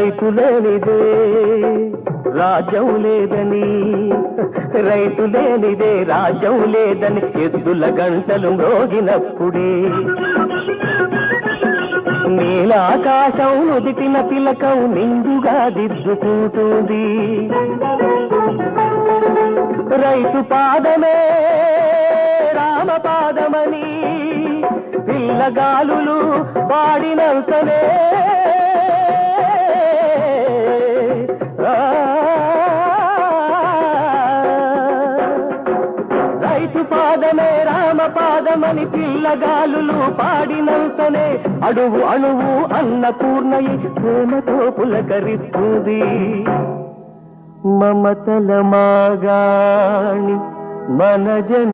రైతు లేనిదే రాజ్యం లేదని, రైతు లేనిదే రాజ్యం లేదని ఎద్దుల గంటలు మ్రోగినప్పుడే నీలాకాశం నుదిటిన తిలకం నిండుగా దిద్దుకుంటుంది. రైతు పాదమే రామపాదమని పిల్లగాలులు పాడినంతనే రైతు పాదమే రామపాదమని పిల్లగాలులు పాడినంతనే అణువు అణువు అన్నపూర్ణయి ప్రేమతో పులకరిస్తుంది. మమతల మాగాణి మన